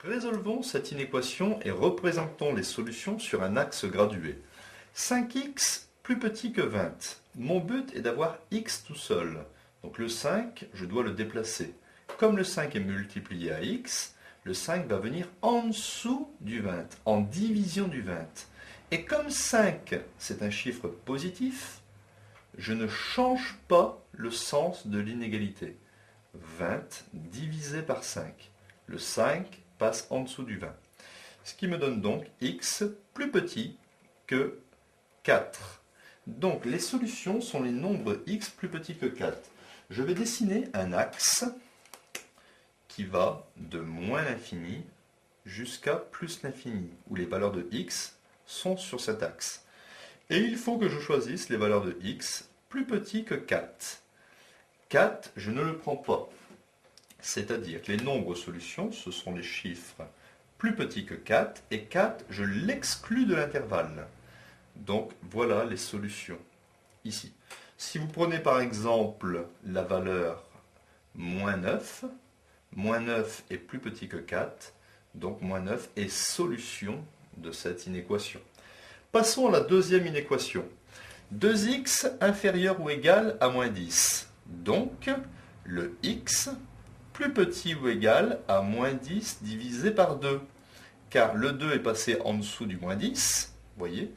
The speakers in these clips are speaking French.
Résolvons cette inéquation et représentons les solutions sur un axe gradué. 5x plus petit que 20. Mon but est d'avoir x tout seul. Donc le 5, je dois le déplacer. Comme le 5 est multiplié à x, le 5 va venir en dessous du 20, en division du 20. Et comme 5, c'est un chiffre positif, je ne change pas le sens de l'inégalité. 20 divisé par 5. Le 5 passe en dessous du 20. Ce qui me donne donc x plus petit que 4. Donc les solutions sont les nombres x plus petits que 4. Je vais dessiner un axe qui va de moins l'infini jusqu'à plus l'infini, où les valeurs de x sont sur cet axe. Et il faut que je choisisse les valeurs de x plus petits que 4. 4, je ne le prends pas. C'est-à-dire que les nombres solutions, ce sont les chiffres plus petits que 4, et 4, je l'exclus de l'intervalle. Donc voilà les solutions, ici. Si vous prenez par exemple la valeur moins 9 est plus petit que 4, donc moins 9 est solution de cette inéquation. Passons à la deuxième inéquation. 2x inférieur ou égal à moins 10. Donc, le x plus petit ou égal à moins 10 divisé par 2. Car le 2 est passé en dessous du moins 10, voyez.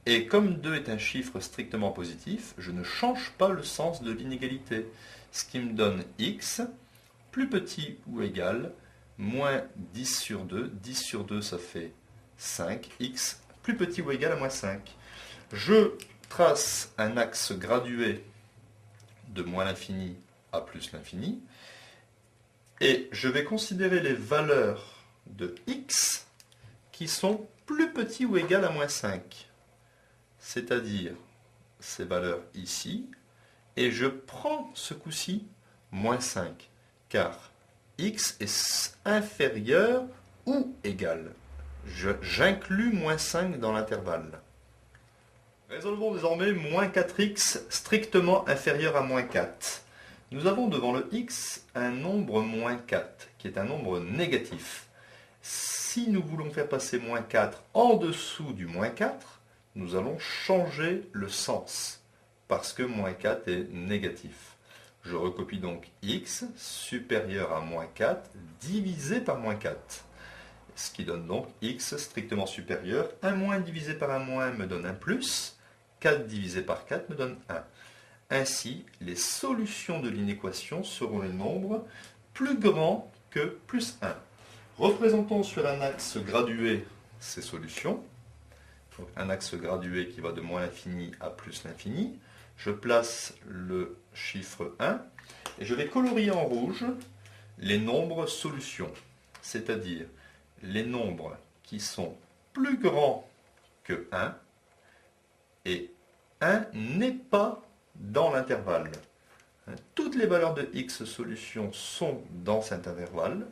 Et comme 2 est un chiffre strictement positif, je ne change pas le sens de l'inégalité. Ce qui me donne x plus petit ou égal moins 10 sur 2. 10 sur 2, ça fait 5. X plus petit ou égal à moins 5. Je trace un axe gradué de moins l'infini à plus l'infini. Et je vais considérer les valeurs de x qui sont plus petits ou égal à moins 5. C'est-à-dire ces valeurs ici. Et je prends ce coup-ci moins 5. Car x est inférieur ou égal. J'inclus moins 5 dans l'intervalle. Résolvons désormais moins 4x strictement inférieur à moins 4. Nous avons devant le x un nombre moins 4, qui est un nombre négatif. Si nous voulons faire passer moins 4 en dessous du moins 4, nous allons changer le sens, parce que moins 4 est négatif. Je recopie donc x supérieur à moins 4 divisé par moins 4. Ce qui donne donc x strictement supérieur. 1 moins divisé par 1 moins me donne 1 plus. 4 divisé par 4 me donne 1. Ainsi, les solutions de l'inéquation seront les nombres plus grands que plus 1. Représentons sur un axe gradué ces solutions. Donc, un axe gradué qui va de moins l'infini à plus l'infini. Je place le chiffre 1 et je vais colorier en rouge les nombres solutions, c'est-à-dire les nombres qui sont plus grands que 1 et 1 n'est pas dans l'intervalle. Toutes les valeurs de x solution sont dans cet intervalle,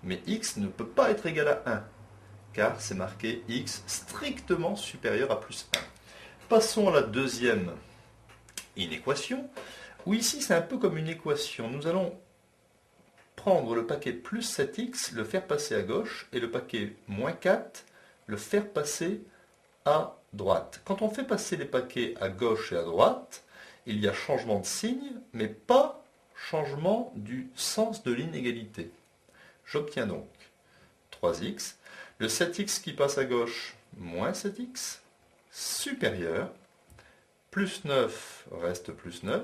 mais x ne peut pas être égal à 1, car c'est marqué x strictement supérieur à plus 1. Passons à la deuxième inéquation, où ici c'est un peu comme une équation. Nous allons prendre le paquet plus 7x, le faire passer à gauche, et le paquet moins 4, le faire passer à droite. Quand on fait passer les paquets à gauche et à droite, il y a changement de signe, mais pas changement du sens de l'inégalité. J'obtiens donc 3x, le 7x qui passe à gauche, moins 7x, supérieur, plus 9 reste plus 9,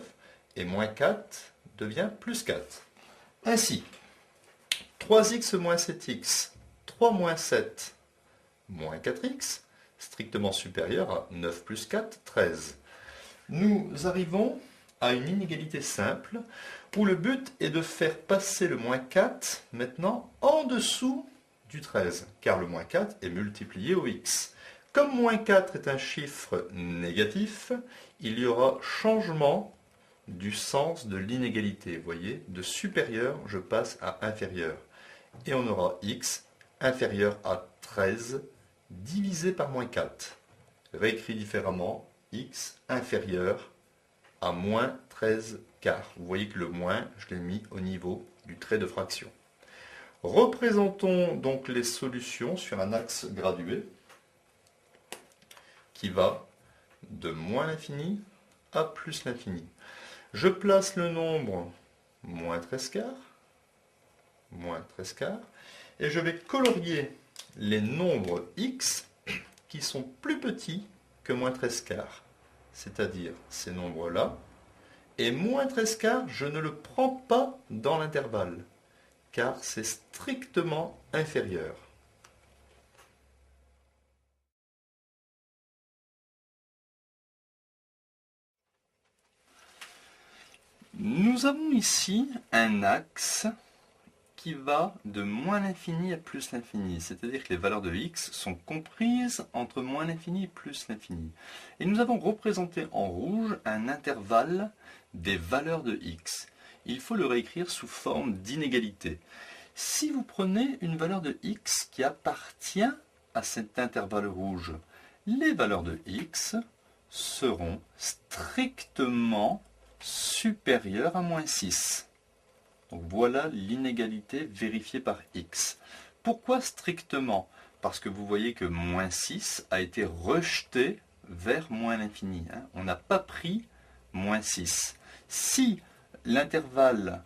et moins 4 devient plus 4. Ainsi, 3x moins 7x, 3 moins 7, moins 4x, strictement supérieur à 9 plus 4, 13. Nous arrivons à une inégalité simple où le but est de faire passer le moins 4 maintenant en dessous du 13, car le moins 4 est multiplié au x. Comme moins 4 est un chiffre négatif, il y aura changement du sens de l'inégalité. Vous voyez, de supérieur, je passe à inférieur. Et on aura x inférieur à 13 divisé par moins 4. Réécrit différemment, x inférieur à moins 13 quarts. Vous voyez que le moins, je l'ai mis au niveau du trait de fraction. Représentons donc les solutions sur un axe gradué qui va de moins l'infini à plus l'infini. Je place le nombre moins 13 quarts, et je vais colorier les nombres x qui sont plus petits que moins 13 quarts, c'est-à-dire ces nombres-là, et moins 13 quarts, je ne le prends pas dans l'intervalle, car c'est strictement inférieur. Nous avons ici un axe qui va de moins l'infini à plus l'infini, c'est-à-dire que les valeurs de x sont comprises entre moins l'infini et plus l'infini. Et nous avons représenté en rouge un intervalle des valeurs de x. Il faut le réécrire sous forme d'inégalité. Si vous prenez une valeur de x qui appartient à cet intervalle rouge, les valeurs de x seront strictement supérieures à moins 6. Donc voilà l'inégalité vérifiée par x. Pourquoi strictement? Parce que vous voyez que moins 6 a été rejeté vers moins l'infini. On n'a pas pris moins 6. Si l'intervalle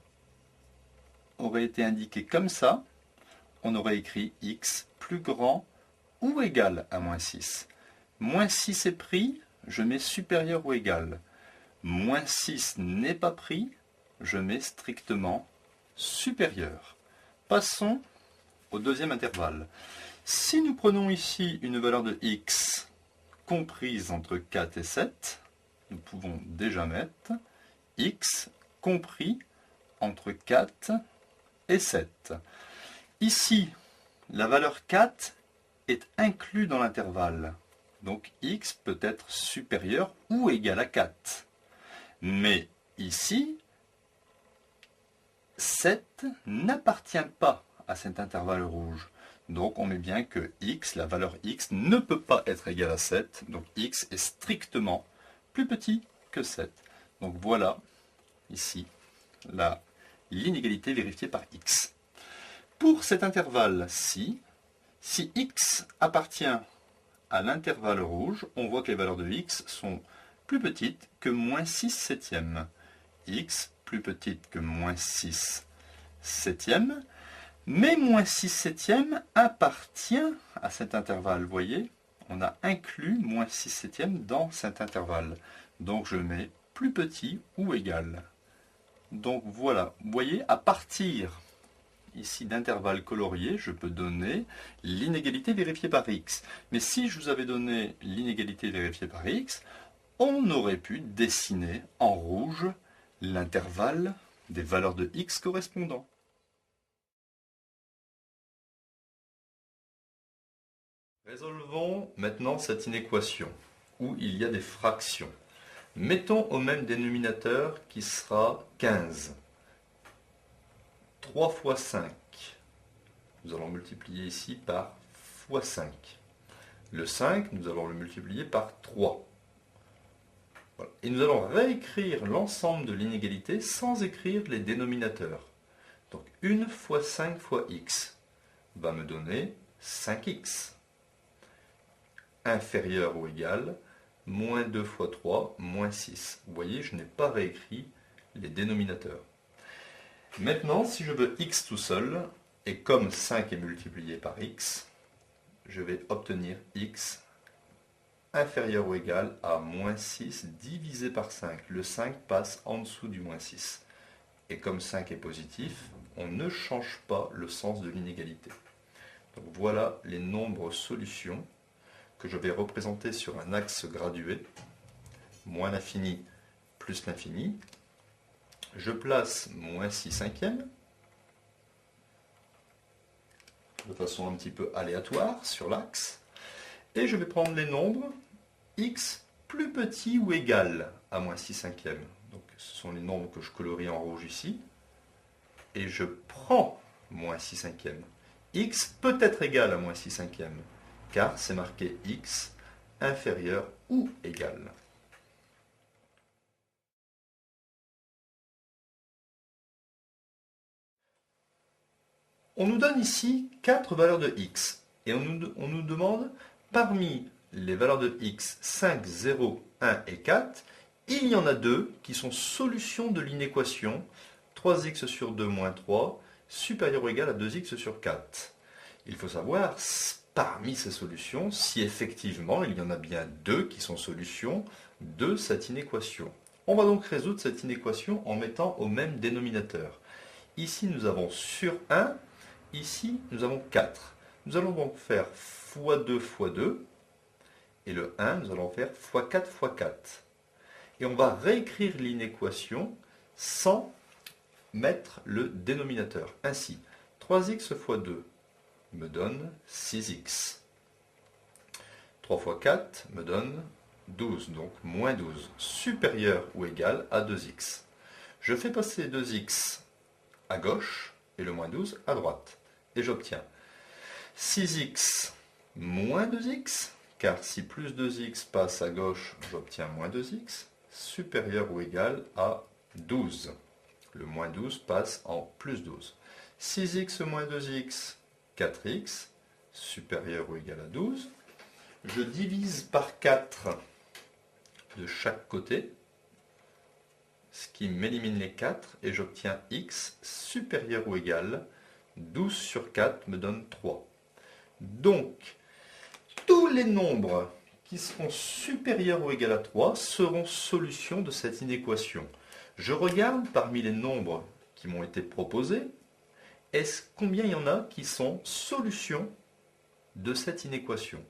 aurait été indiqué comme ça, on aurait écrit x plus grand ou égal à moins 6. Moins 6 est pris, je mets supérieur ou égal. Moins 6 n'est pas pris, je mets strictement supérieur. Passons au deuxième intervalle. Si nous prenons ici une valeur de x comprise entre 4 et 7, nous pouvons déjà mettre x compris entre 4 et 7. Ici, la valeur 4 est inclue dans l'intervalle. Donc x peut être supérieur ou égal à 4. Mais ici, 7 n'appartient pas à cet intervalle rouge. Donc on met bien que x, la valeur x, ne peut pas être égale à 7. Donc x est strictement plus petit que 7. Donc voilà, ici, l'inégalité vérifiée par x. Pour cet intervalle-ci, si x appartient à l'intervalle rouge, on voit que les valeurs de x sont plus petites que moins 6 septièmes. X plus petite que moins 6 septièmes, mais moins 6 septièmes appartient à cet intervalle. Vous voyez, on a inclus moins 6 septièmes dans cet intervalle. Donc je mets plus petit ou égal. Donc voilà, vous voyez, à partir ici d'intervalles coloriés, je peux donner l'inégalité vérifiée par x. Mais si je vous avais donné l'inégalité vérifiée par x, on aurait pu dessiner en rouge l'intervalle des valeurs de x correspondants. Résolvons maintenant cette inéquation où il y a des fractions. Mettons au même dénominateur qui sera 15. 3 fois 5. Nous allons multiplier ici par fois 5. Le 5, nous allons le multiplier par 3. Voilà. Et nous allons réécrire l'ensemble de l'inégalité sans écrire les dénominateurs. Donc 1 fois 5 fois x va me donner 5x. Inférieur ou égal, moins 2 fois 3, moins 6. Vous voyez, je n'ai pas réécrit les dénominateurs. Maintenant, si je veux x tout seul, et comme 5 est multiplié par x, je vais obtenir x inférieur ou égal à moins 6 divisé par 5. Le 5 passe en dessous du moins 6. Et comme 5 est positif, on ne change pas le sens de l'inégalité. Donc voilà les nombres solutions que je vais représenter sur un axe gradué, moins l'infini plus l'infini. Je place moins 6 cinquièmes, de façon un petit peu aléatoire sur l'axe, et je vais prendre les nombres x plus petit ou égal à moins 6 cinquièmes. Donc ce sont les nombres que je colorie en rouge ici, et je prends moins 6 cinquièmes. X peut être égal à moins 6 cinquièmes, car c'est marqué x inférieur ou égal. On nous donne ici 4 valeurs de x. Et on nous demande, parmi les valeurs de x, 5, 0, 1 et 4, il y en a 2 qui sont solutions de l'inéquation 3x sur 2 moins 3 supérieur ou égal à 2x sur 4. Il faut savoir, parmi ces solutions, si effectivement il y en a bien 2 qui sont solutions de cette inéquation. On va donc résoudre cette inéquation en mettant au même dénominateur. Ici nous avons sur 1, ici nous avons 4. Nous allons donc faire x2 fois 2, et le 1 nous allons faire x4 fois 4. Et on va réécrire l'inéquation sans mettre le dénominateur. Ainsi, 3x fois 2 me donne 6x. 3 fois 4 me donne 12, donc moins 12, supérieur ou égal à 2x. Je fais passer 2x à gauche et le moins 12 à droite. Et j'obtiens 6x moins 2x, car si plus 2x passe à gauche, j'obtiens moins 2x, supérieur ou égal à 12. Le moins 12 passe en plus 12. 6x moins 2x, 4x, supérieur ou égal à 12. Je divise par 4 de chaque côté, ce qui m'élimine les 4, et j'obtiens x supérieur ou égal à 12 sur 4 me donne 3. Donc, tous les nombres qui seront supérieurs ou égal à 3 seront solutions de cette inéquation. Je regarde parmi les nombres qui m'ont été proposés, combien il y en a qui sont solutions de cette inéquation.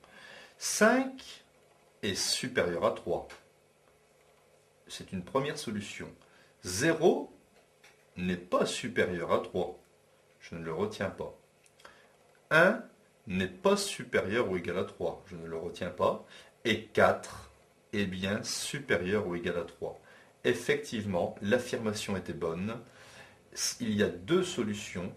5 est supérieur à 3. C'est une première solution. 0 n'est pas supérieur à 3. Je ne le retiens pas. 1 n'est pas supérieur ou égal à 3. Je ne le retiens pas. Et 4 est bien supérieur ou égal à 3. Effectivement, l'affirmation était bonne. Il y a 2 solutions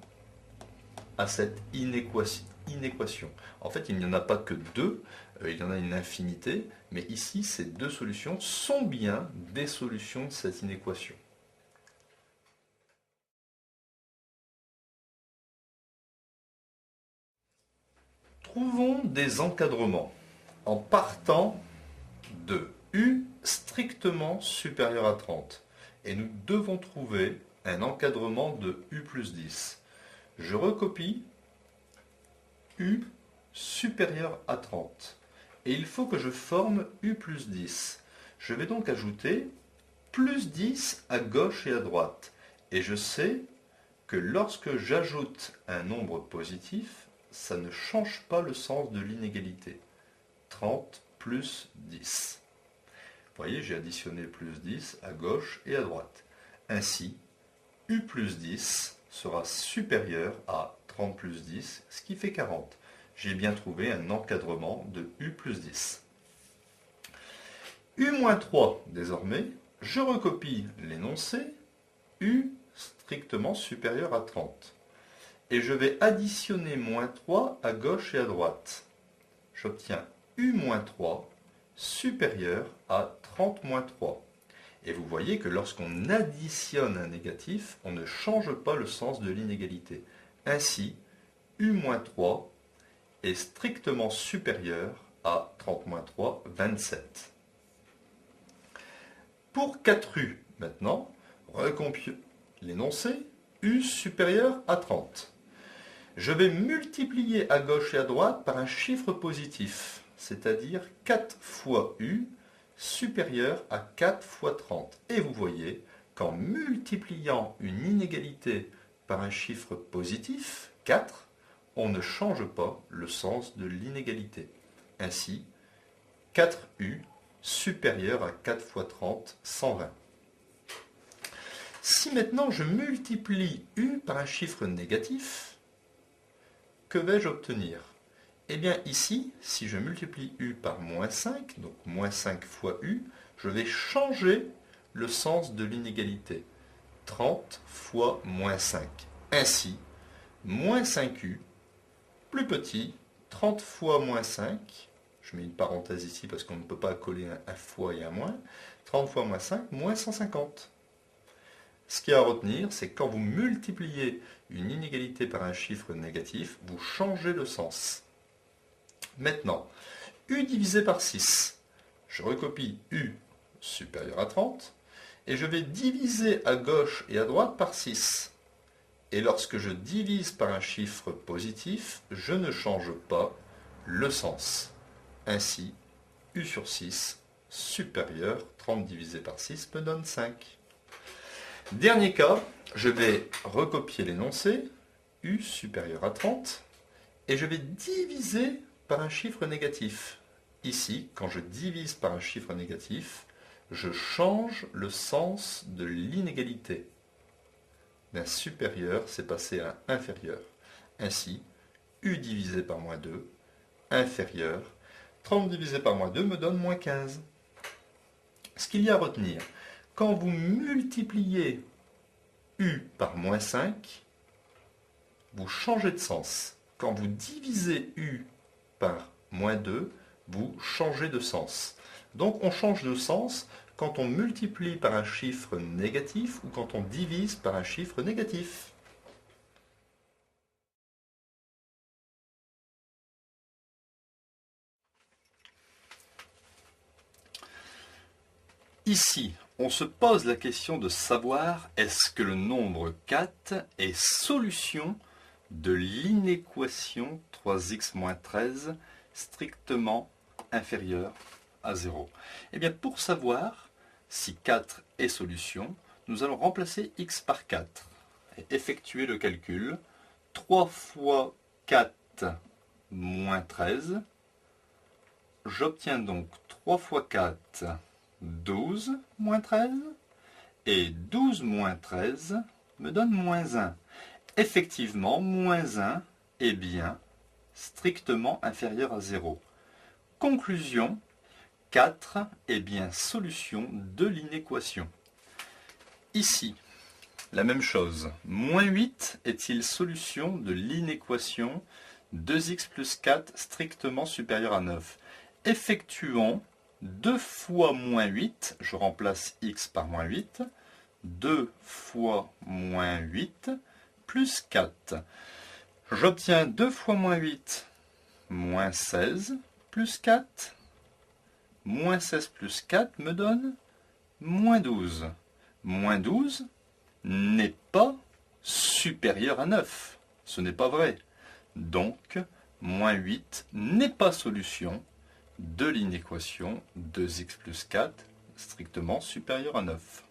à cette inéquation. En fait, il n'y en a pas que 2, il y en a une infinité, mais ici, ces 2 solutions sont bien des solutions de cette inéquation. Trouvons des encadrements en partant de u strictement supérieur à 30. Et nous devons trouver un encadrement de u plus 10. Je recopie u supérieur à 30. Et il faut que je forme u plus 10. Je vais donc ajouter plus 10 à gauche et à droite. Et je sais que lorsque j'ajoute un nombre positif, ça ne change pas le sens de l'inégalité. 30 plus 10. Vous voyez, j'ai additionné plus 10 à gauche et à droite. Ainsi, u plus 10 sera supérieur à 30 plus 10, ce qui fait 40. J'ai bien trouvé un encadrement de u plus 10. u moins 3, désormais, je recopie l'énoncé u strictement supérieur à 30. Et je vais additionner moins 3 à gauche et à droite. J'obtiens u moins 3 supérieur à 30 moins 3. Et vous voyez que lorsqu'on additionne un négatif, on ne change pas le sens de l'inégalité. Ainsi, u moins 3 est strictement supérieur à 30 moins 3, 27. Pour 4u, maintenant, recompile l'énoncé u supérieur à 30. Je vais multiplier à gauche et à droite par un chiffre positif, c'est-à-dire 4 fois u supérieur à 4 fois 30. Et vous voyez qu'en multipliant une inégalité par un chiffre positif, 4, on ne change pas le sens de l'inégalité. Ainsi, 4u supérieur à 4 fois 30, 120. Si maintenant je multiplie u par un chiffre négatif, que vais-je obtenir? Eh bien ici, si je multiplie u par moins 5, donc moins 5 fois u, je vais changer le sens de l'inégalité. 30 fois moins 5. Ainsi, moins 5u, plus petit, 30 fois moins 5, je mets une parenthèse ici parce qu'on ne peut pas coller un fois et un moins, 30 fois moins 5, moins 150. Ce qu'il y a à retenir, c'est que quand vous multipliez une inégalité par un chiffre négatif, vous changez le sens. Maintenant, u divisé par 6. Je recopie u supérieur à 30 et je vais diviser à gauche et à droite par 6. Et lorsque je divise par un chiffre positif, je ne change pas le sens. Ainsi, u sur 6 supérieur 30 divisé par 6 me donne 5. Dernier cas, je vais recopier l'énoncé, u supérieur à 30, et je vais diviser par un chiffre négatif. Ici, quand je divise par un chiffre négatif, je change le sens de l'inégalité. D'un supérieur, c'est passé à un inférieur. Ainsi, u divisé par moins 2, inférieur, 30 divisé par moins 2 me donne moins 15. Ce qu'il y a à retenir, quand vous multipliez u par moins 5, vous changez de sens. Quand vous divisez u par moins 2, vous changez de sens. Donc on change de sens quand on multiplie par un chiffre négatif ou quand on divise par un chiffre négatif. Ici, on se pose la question de savoir est-ce que le nombre 4 est solution de l'inéquation 3x-13 strictement inférieure à 0. Eh bien, pour savoir si 4 est solution, nous allons remplacer x par 4 et effectuer le calcul. 3 fois 4 moins 13. J'obtiens donc 3 fois 4, 12 moins 13. Et 12 moins 13 me donne moins 1. Effectivement, moins 1 est bien strictement inférieur à 0. Conclusion, 4 est bien solution de l'inéquation. Ici, la même chose. Moins 8 est-il solution de l'inéquation 2x plus 4 strictement supérieur à 9? Effectuons 2 fois moins 8, je remplace x par moins 8, 2 fois moins 8 plus 4. J'obtiens 2 fois moins 8, moins 16 plus 4. Moins 16 plus 4 me donne moins 12. Moins 12 n'est pas supérieur à 9. Ce n'est pas vrai. Donc, moins 8 n'est pas solution de l'inéquation 2x plus 4 strictement supérieur à 9.